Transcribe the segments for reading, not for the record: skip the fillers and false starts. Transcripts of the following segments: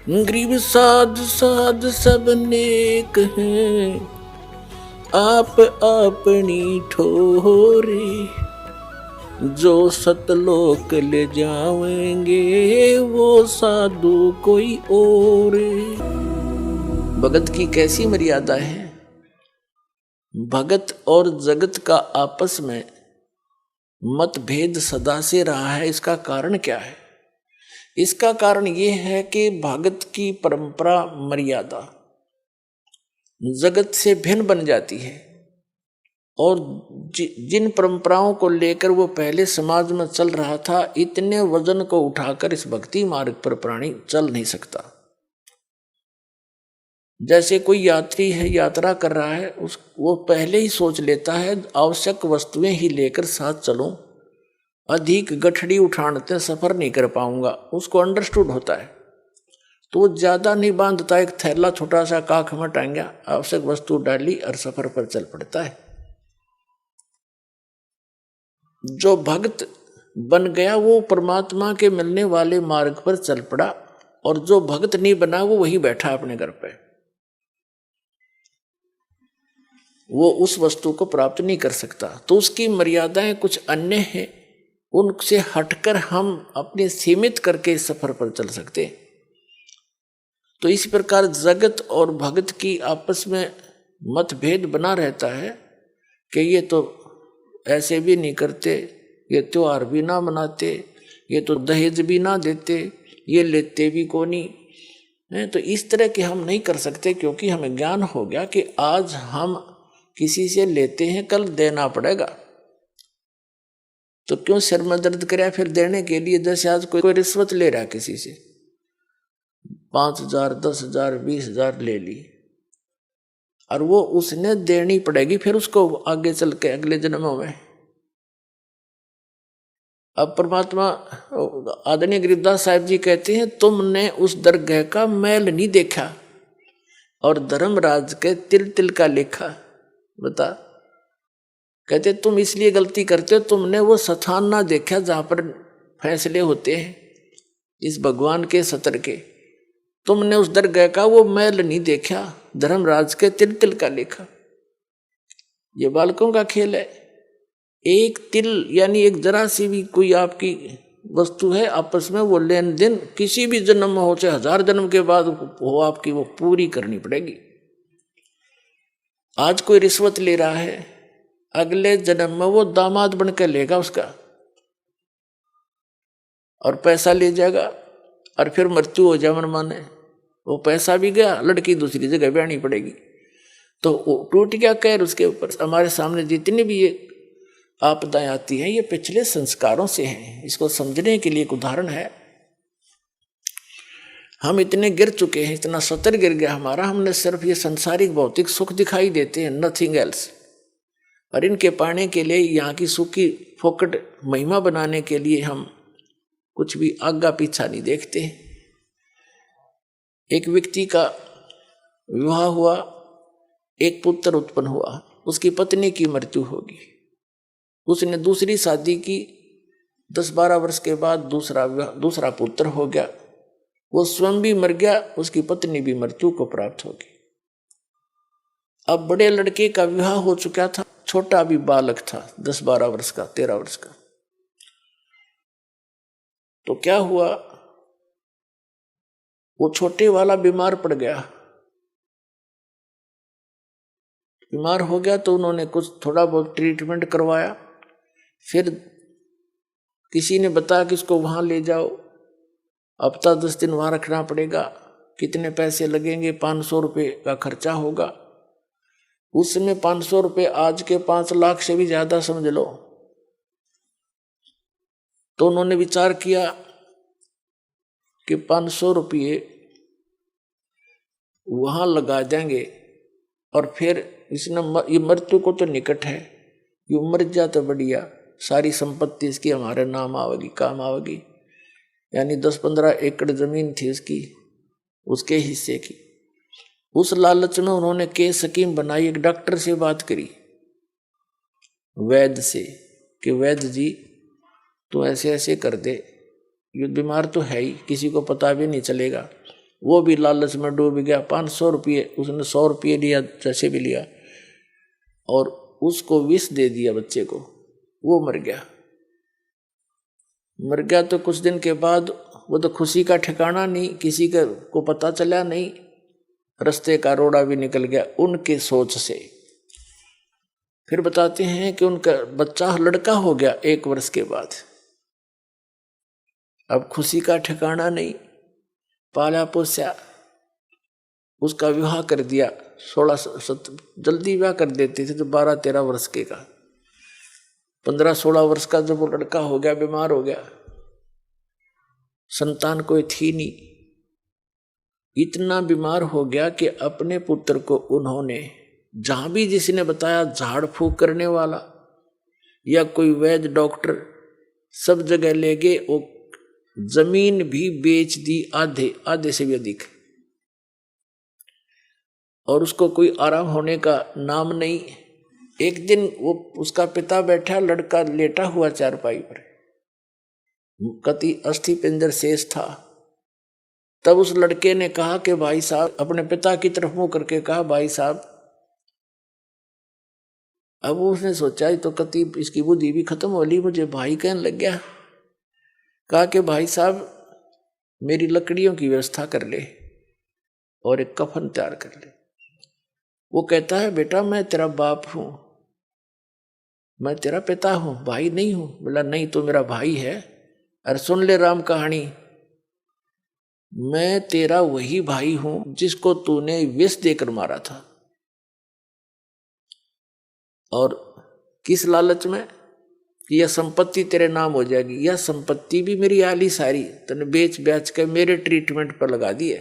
गरीब साध साध सब नेक हैं, आप अपनी ठोरे, जो सतलोक ले जाएंगे वो साधु कोई और। भगत की कैसी मर्यादा है। भगत और जगत का आपस में मतभेद सदा से रहा है। इसका कारण क्या है? इसका कारण यह है कि भगत की परंपरा मर्यादा जगत से भिन्न बन जाती है और जिन परंपराओं को लेकर वो पहले समाज में चल रहा था, इतने वजन को उठाकर इस भक्ति मार्ग पर प्राणी चल नहीं सकता। जैसे कोई यात्री है, यात्रा कर रहा है, वो पहले ही सोच लेता है आवश्यक वस्तुएं ही लेकर साथ चलूं, अधिक गठड़ी उठाने सफर नहीं कर पाऊंगा, उसको अंडरस्टूड होता है। तो वो ज्यादा नहीं बांधता, एक थैला छोटा सा काख में टांगा, आवश्यक वस्तु डाली और सफर पर चल पड़ता है। जो भक्त बन गया वो परमात्मा के मिलने वाले मार्ग पर चल पड़ा, और जो भक्त नहीं बना वो वही बैठा अपने घर पे, वो उस वस्तु को प्राप्त नहीं कर सकता। तो उसकी मर्यादाएं कुछ अन्य हैं, उनसे हटकर हम अपने सीमित करके इस सफर पर चल सकते। तो इसी प्रकार जगत और भगत की आपस में मतभेद बना रहता है कि ये तो ऐसे भी नहीं करते, ये त्योहार भी ना मनाते, ये तो दहेज भी ना देते, ये लेते भी को नहीं। तो इस तरह के हम नहीं कर सकते, क्योंकि हमें ज्ञान हो गया कि आज हम किसी से लेते हैं, कल देना पड़ेगा। तो क्यों सिर में दर्द करे फिर देने के लिए? जैसे आज कोई रिश्वत ले रहा है किसी से, 5,000 10,000 20,000 ले ली, और वो उसने देनी पड़ेगी फिर उसको आगे चल के अगले जन्मों में। अब परमात्मा आदरणीय गरीबदास साहिब जी कहते हैं, तुमने उस दरगाह का मैल नहीं देखा और धर्मराज के तिल तिल का लेखा। बता, कहते तुम इसलिए गलती करते हो, तुमने वो स्थान ना देखा जहां पर फैसले होते हैं इस भगवान के सत्र के। तुमने उस दरगाह का वो मैल नहीं देखा, धर्मराज के तिल तिल का लेखा। ये बालकों का खेल है। एक तिल यानी एक जरा सी भी कोई आपकी वस्तु है, आपस में वो लेन देन किसी भी जन्म में हो, चाहे 1000 जन्म के बाद हो, आपकी वो पूरी करनी पड़ेगी। आज कोई रिश्वत ले रहा है, अगले जन्म में वो दामाद बनकर लेगा उसका और पैसा ले जाएगा, और फिर मृत्यु हो जाए मन माने, वो पैसा भी गया, लड़की दूसरी जगह ब्याहनी पड़ेगी। तो टूट गया कहर उसके ऊपर। हमारे सामने जितनी भी ये आपदाएं आती हैं, ये पिछले संस्कारों से हैं। इसको समझने के लिए एक उदाहरण है। हम इतने गिर चुके हैं, इतना सतर गिर गया हमारा, हमने सिर्फ ये संसारिक भौतिक सुख दिखाई देते हैं, नथिंग एल्स। और इनके पाने के लिए, यहाँ की सुख की फोकट महिमा बनाने के लिए हम कुछ भी आगा पीछा नहीं देखते। एक व्यक्ति का विवाह हुआ, एक पुत्र उत्पन्न हुआ, उसकी पत्नी की मृत्यु होगी, उसने दूसरी शादी की, 10-12 वर्ष के बाद दूसरा पुत्र हो गया, वो स्वयं भी मर गया, उसकी पत्नी भी मृत्यु को प्राप्त होगी। अब बड़े लड़के का विवाह हो चुका था, छोटा भी बालक था, 10-12 वर्ष का, 13 वर्ष का। तो क्या हुआ, वो छोटे वाला बीमार पड़ गया। बीमार हो गया तो उन्होंने कुछ थोड़ा बहुत ट्रीटमेंट करवाया, फिर किसी ने बताया कि इसको वहां ले जाओ, हफ्ता 10 दिन वहां रखना पड़ेगा, कितने पैसे लगेंगे, 500 रुपये का खर्चा होगा। उस समय 500 रुपये आज के 5 लाख से भी ज्यादा समझ लो। तो उन्होंने विचार किया कि 500 रुपये वहां लगा देंगे, और फिर इसने ये मृत्यु को तो निकट है, ये मर जा तो बढ़िया, सारी संपत्ति इसकी हमारे नाम आवेगी, काम आवेगी। यानी 10-15 एकड़ जमीन थी उसकी, उसके हिस्से की। उस लालच में उन्होंने केस स्कीम बनाई, एक डॉक्टर से बात करी, वैद्य से, कि वैद्य जी तो ऐसे ऐसे कर दे, ये बीमार तो है ही, किसी को पता भी नहीं चलेगा, वो भी लालच में डूब गया। 500 रुपये, उसने 100 रुपये लिया, जैसे भी लिया, और उसको विष दे दिया बच्चे को, वो मर गया। मर गया तो कुछ दिन के बाद वो तो खुशी का ठिकाना नहीं, किसी को पता चला नहीं, रास्ते का रोड़ा भी निकल गया उनके सोच से। फिर बताते हैं कि उनका बच्चा लड़का हो गया 1 वर्ष के बाद। अब खुशी का ठिकाना नहीं, पाला पोसा, उसका विवाह कर दिया। 16 जल्दी विवाह कर देते थे तो 12-13 वर्ष के का, 15-16 वर्ष का जब वो लड़का हो गया, बीमार हो गया, संतान कोई थी नहीं, इतना बीमार हो गया कि अपने पुत्र को उन्होंने जहां भी जिसने बताया, झाड़ फूक करने वाला या कोई वैद्य डॉक्टर, सब जगह ले गए, वो जमीन भी बेच दी, आधे से भी अधिक, और उसको कोई आराम होने का नाम नहीं। एक दिन वो उसका पिता बैठा, लड़का लेटा हुआ चारपाई पर, कति अस्थि पिंजर शेष था। तब उस लड़के ने कहा कि भाई साहब, अपने पिता की तरफ मुंह करके कहा, भाई साहब। अब उसने सोचा तो कति इसकी बुद्धि भी खत्म हो ली, मुझे भाई कहने लग गया। कहा कि भाई साहब मेरी लकड़ियों की व्यवस्था कर ले और एक कफन तैयार कर ले। वो कहता है बेटा मैं तेरा बाप हूं, मैं तेरा पिता हूं, भाई नहीं हूं। बोला नहीं तो मेरा भाई है। अरे सुन ले राम कहानी, मैं तेरा वही भाई हूं जिसको तूने विष देकर मारा था। और किस लालच में कि यह संपत्ति तेरे नाम हो जाएगी, यह संपत्ति भी मेरी आली सारी तूने बेच बेच के मेरे ट्रीटमेंट पर लगा दी है।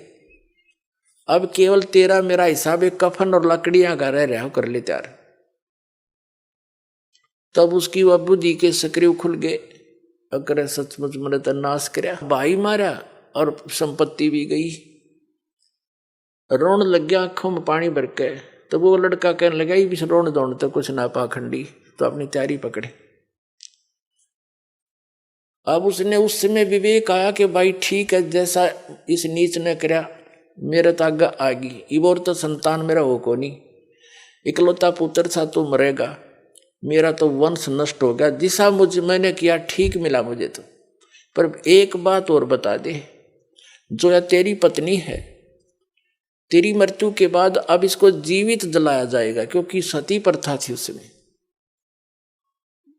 अब केवल तेरा मेरा हिसाब एक कफन और लकड़ियां का रह रहा हो, कर ले तैयार। तब उसकी वह बुद्धि के सक्रिय खुल गए। अगर सचमुच मैंने तो नाश करया, भाई मारा और संपत्ति भी गई। रोन लग गया आंखों में पानी भर के। तो वो लड़का कहने लगा भी रोन दौड़ तो कुछ ना पाखंडी, तो अपनी तैयारी पकड़े। अब उसने उस समय विवेक आया कि भाई ठीक है, जैसा इस नीच ने करया मेरे तो आगे आगी, इबोर तो संतान मेरा हो को नहीं, इकलौता पुत्र था तो मरेगा, मेरा तो वंश नष्ट हो गया। जिसा मुझे मैंने किया ठीक मिला मुझे तो। पर एक बात और बता दे, जो या तेरी पत्नी है, तेरी मृत्यु के बाद अब इसको जीवित जलाया जाएगा, क्योंकि सती प्रथा थी उसमें।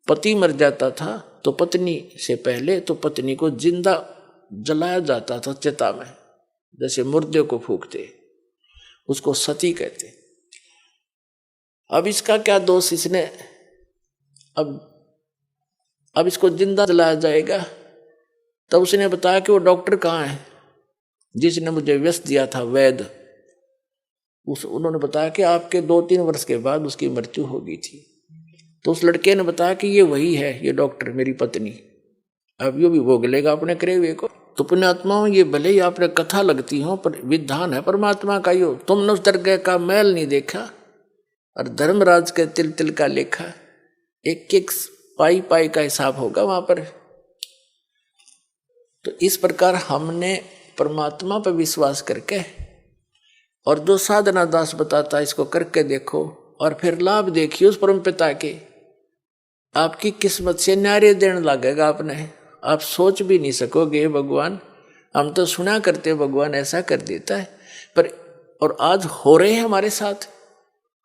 पति मर जाता था तो पत्नी से पहले तो पत्नी को जिंदा जलाया जाता था चिता में, जैसे मुर्दे को फूकते, उसको सती कहते। अब इसका क्या दोष, इसने अब इसको जिंदा जलाया जाएगा। तब उसने बताया कि वो डॉक्टर कहाँ है जिसने मुझे व्यस्त दिया था, वैद्य। उन्होंने बताया कि आपके 2-3 वर्ष के बाद उसकी मृत्यु हो गई थी। तो उस लड़के ने बताया कि ये वही है, ये डॉक्टर मेरी पत्नी, अब ये भी भोग लेगा अपने करे हुए को। तो पुण्यात्माओं, ये भले ही आपने कथा लगती हो, पर विधान है परमात्मा का। यो तुमने उस दरगाह का मैल नहीं देखा और धर्मराज के तिल तिल का लेखा, एक एक पाई पाई का हिसाब होगा वहां पर। तो इस प्रकार हमने परमात्मा पर विश्वास करके, और जो साधना दास बताता है इसको करके देखो, और फिर लाभ देखिए उस परम पिता के। आपकी किस्मत से न्यारे देने लगेगा आपने, आप सोच भी नहीं सकोगे भगवान, हम तो सुना करते भगवान ऐसा कर देता है, पर और आज हो रहे हैं हमारे साथ।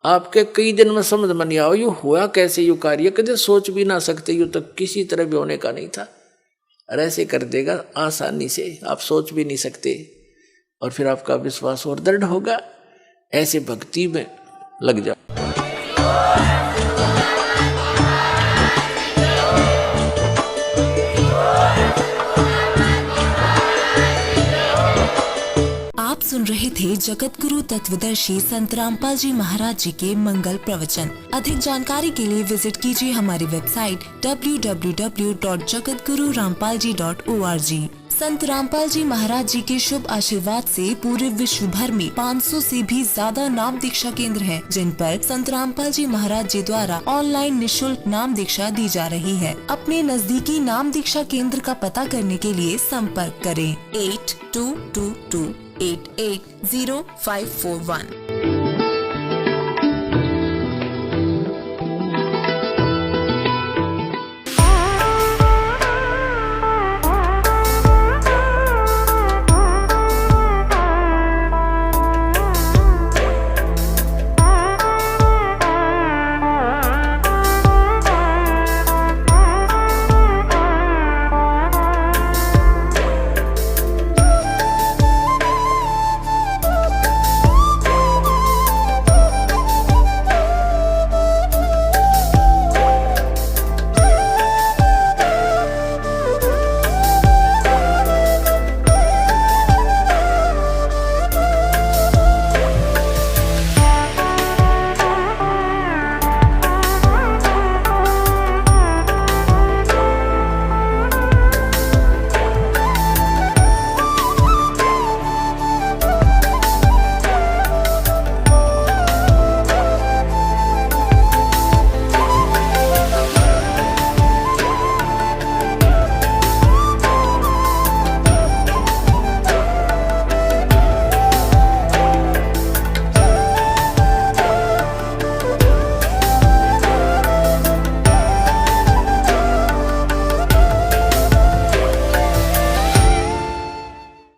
आपके कई दिन में समझ में नहीं आओ यू हुआ कैसे, यू कार्य कदे सोच भी ना सकते, यू तो किसी तरह भी होने का नहीं था, और ऐसे कर देगा आसानी से, आप सोच भी नहीं सकते। और फिर आपका विश्वास और दृढ़ होगा, ऐसे भक्ति में लग जाओ। आप सुन रहे थे जगत गुरु तत्वदर्शी संत रामपाल जी महाराज जी के मंगल प्रवचन। अधिक जानकारी के लिए विजिट कीजिए हमारी वेबसाइट www.jagatgururampalji.org। संत रामपाल जी महाराज जी के शुभ आशीर्वाद से पूरे विश्व भर में 500 से भी ज्यादा नाम दीक्षा केंद्र हैं, जिन पर संत रामपाल जी महाराज जी द्वारा ऑनलाइन निशुल्क नाम दीक्षा दी जा रही है। अपने नजदीकी नाम दीक्षा केंद्र का पता करने के लिए संपर्क करें 8222 880541।